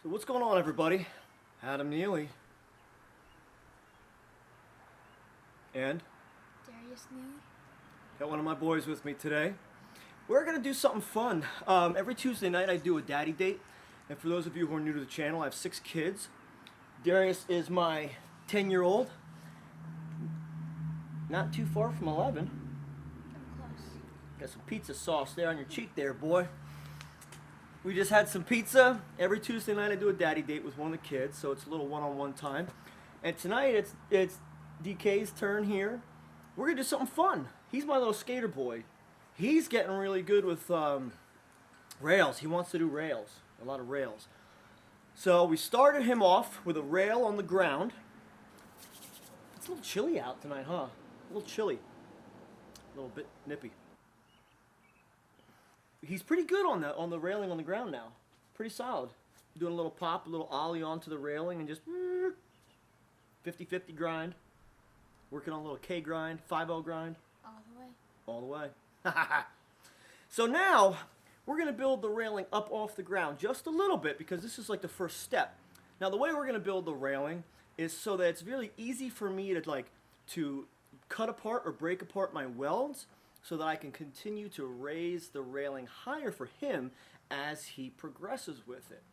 So what's going on, everybody? Adam Neely. And? Darius Neely. Got one of my boys with me today. We're going to do something fun. Every Tuesday night I do a daddy date. And for those of you who are new to the channel, I have 6 kids. Darius is my 10-year-old. Not too far from 11. I'm close. Got some pizza sauce there on your cheek there, boy. We just had some pizza. Every Tuesday night I do a daddy date with one of the kids, so it's a little one-on-one time. And tonight it's DK's turn here. We're gonna do something fun. He's my little skater boy. He's getting really good with rails. He wants to do rails, a lot of rails. So we started him off with a rail on the ground. It's a little chilly out tonight, huh? A little chilly, a little bit nippy. He's pretty good on the railing on the ground now. Pretty solid. Doing a little pop, a little ollie onto the railing, and just 50-50 grind. Working on a little K grind, 5-0 grind. All the way. All the way. So now we're going to build the railing up off the ground just a little bit, because this is like the first step. Now the way we're going to build the railing is so that it's really easy for me to cut apart or break apart my welds, so that I can continue to raise the railing higher for him as he progresses with it.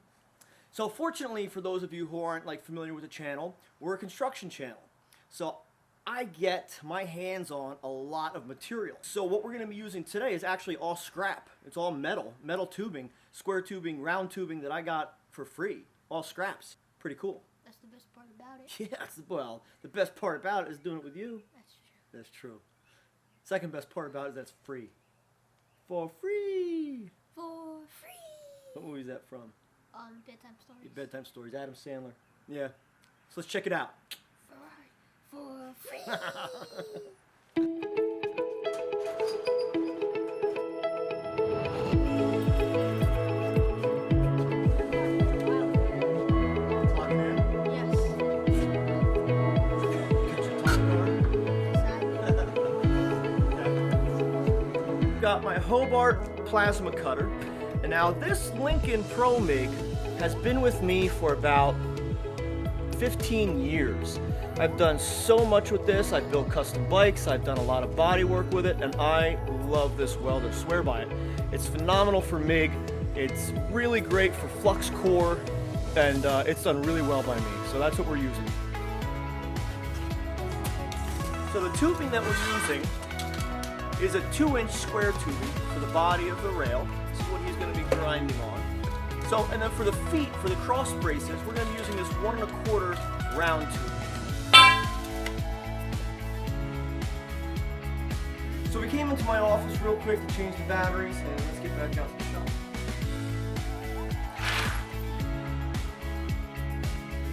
So fortunately, for those of you who aren't familiar with the channel, we're a construction channel. So I get my hands on a lot of material. So what we're going to be using today is actually all scrap. It's all metal tubing, square tubing, round tubing that I got for free. All scraps. Pretty cool. That's the best part about it. Yeah, well, the best part about it is doing it with you. That's true. That's true. Second best part about it is that's free. For free! For free! What movie is that from? Bedtime Stories. Bedtime Stories, Adam Sandler. Yeah. So let's check it out. For free! Got my Hobart plasma cutter, and now this Lincoln Pro MIG has been with me for about 15 years. I've done so much with this. I've built custom bikes, I've done a lot of body work with it, and I love this welder, swear by it. It's phenomenal for MIG, it's really great for flux core, and it's done really well by me, so that's what we're using. So the tubing that we're using is a 2-inch square tubing for the body of the rail. This is what he's going to be grinding on. So, and then for the feet, for the cross braces, we're going to be using this 1 1/4 round tube. So we came into my office real quick to change the batteries, and let's get back out to the shop.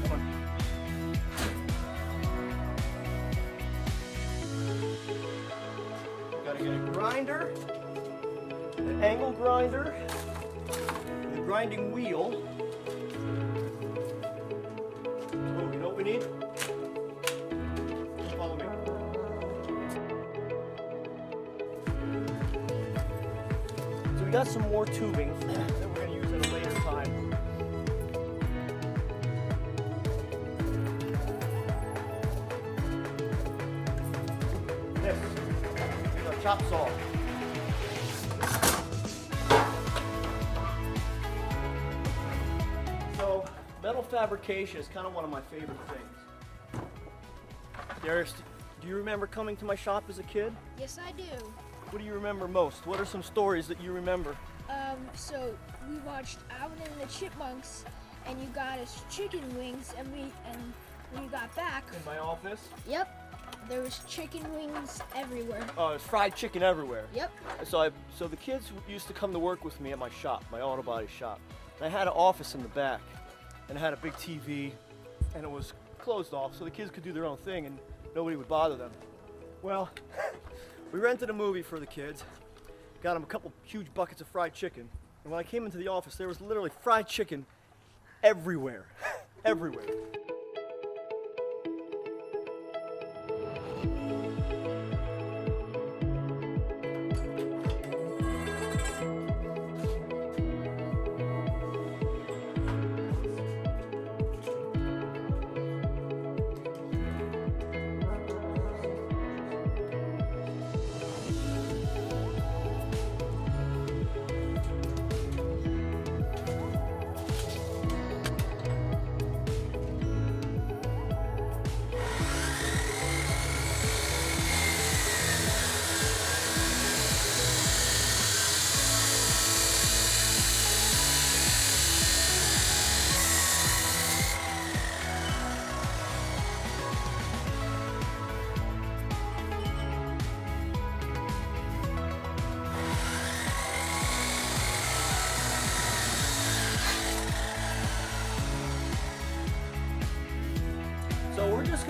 Come on. Gotta get a grinder, an angle grinder, and a grinding wheel. So you know what we need? Follow me. So we got some more tubing that we're going to use at a later time. This is a chop saw. So metal fabrication is kind of one of my favorite things. Darius, do you remember coming to my shop as a kid? Yes, I do. What do you remember most? What are some stories that you remember? So we watched Alvin and the Chipmunks, and you got us chicken wings, and when you got back, In my office? yep, there was chicken wings everywhere. Oh, there's fried chicken everywhere. Yep. So the kids used to come to work with me at my shop, my auto body shop. And I had an office in the back, and I had a big TV, and it was closed off, so the kids could do their own thing, and nobody would bother them. Well, we rented a movie for the kids, got them a couple huge buckets of fried chicken, and when I came into the office, there was literally fried chicken everywhere, everywhere.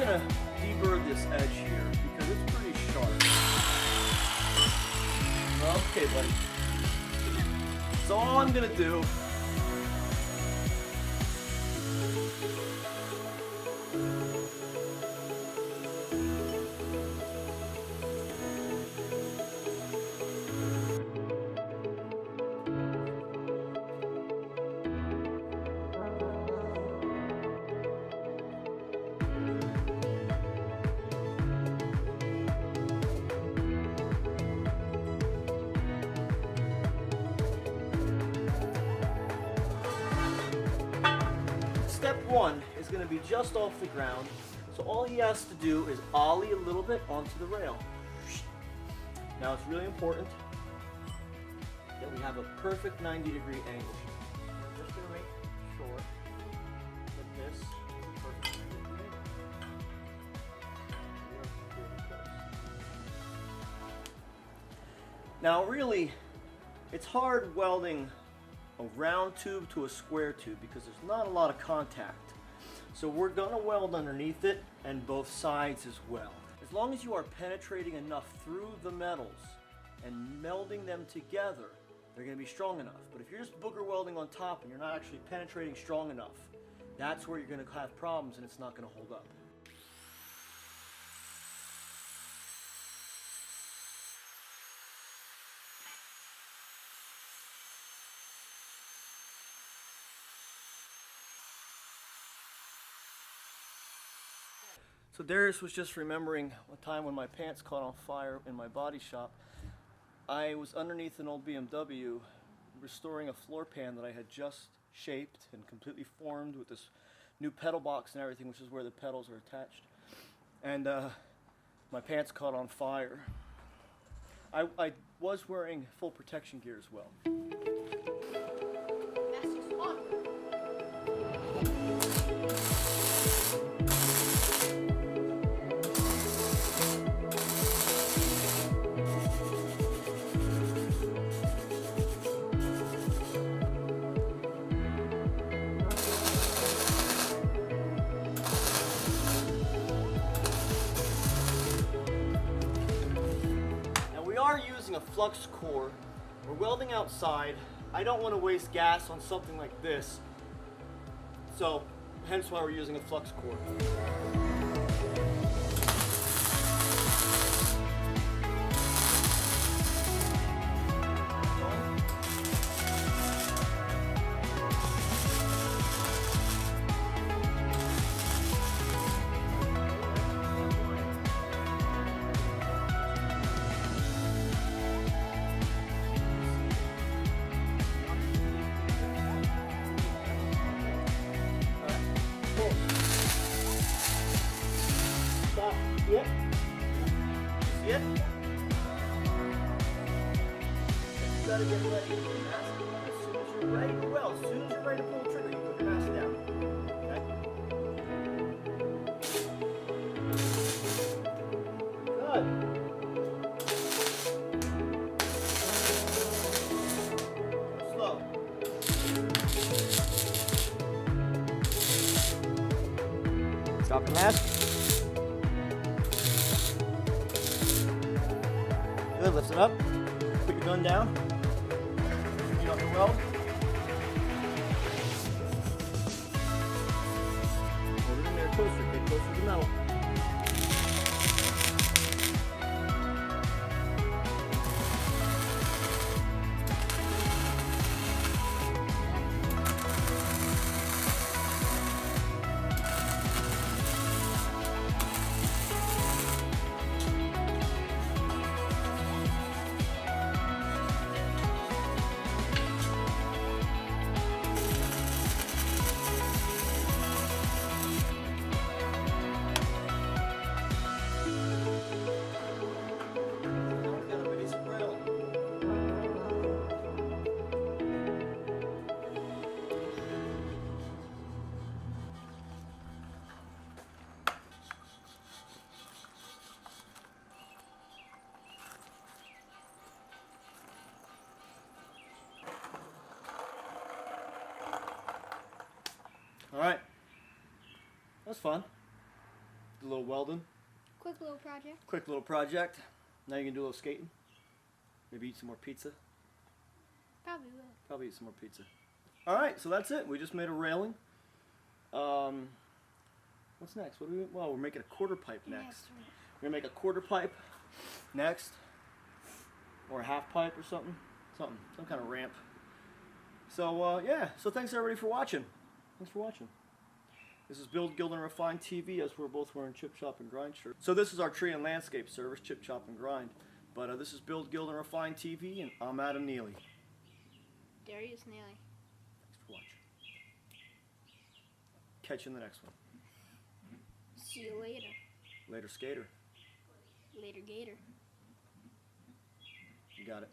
gonna deburr this edge here because it's pretty sharp. Okay, buddy. So all I'm gonna do step one is going to be just off the ground, so all he has to do is ollie a little bit onto the rail. Now it's really important that we have a perfect 90-degree angle. We're just going to make sure that this is a perfect 90-degree angle. We are really close. Now really, it's hard welding a round tube to a square tube because there's not a lot of contact. So we're going to weld underneath it and both sides as well. As long as you are penetrating enough through the metals and melding them together, they're going to be strong enough. But if you're just booger welding on top and you're not actually penetrating strong enough, that's where you're going to have problems and it's not going to hold up. So Darius was just remembering a time when my pants caught on fire in my body shop. I was underneath an old BMW restoring a floor pan that I had just shaped and completely formed with this new pedal box and everything, which is where the pedals are attached. And my pants caught on fire. I was wearing full protection gear as well. Using a flux core. We're welding outside. I don't want to waste gas on something like this, so hence why we're using a flux core. See it? See it? You gotta get ready to put the mask down. As soon as you're ready to weld, as soon as you're ready to pull the trigger, you put the mask down. Okay? Good. Slow. Drop the mask. Good, lift it up. Put your gun down. You up the weld. Hold it in there closer. Get closer to the metal. All right, that's fun. a little welding. Quick little project. Quick little project. Now you can do a little skating. Maybe eat some more pizza. Probably will. Probably eat some more pizza. Alright, so that's it. We just made a railing. What's next? What do we? Well, we're making a quarter pipe next. We're gonna make a quarter pipe next, or a half pipe or something, some kind of ramp. So yeah. So thanks everybody for watching. Thanks for watching. This is Build, Gild, and Refine TV, as we're both wearing Chip Chop and Grind shirts. So this is our tree and landscape service, Chip Chop and Grind. But this is Build, Gild, and Refine TV, and I'm Adam Neely. Darius Neely. Thanks for watching. Catch you in the next one. See you later. Later, skater. Later, gator. You got it.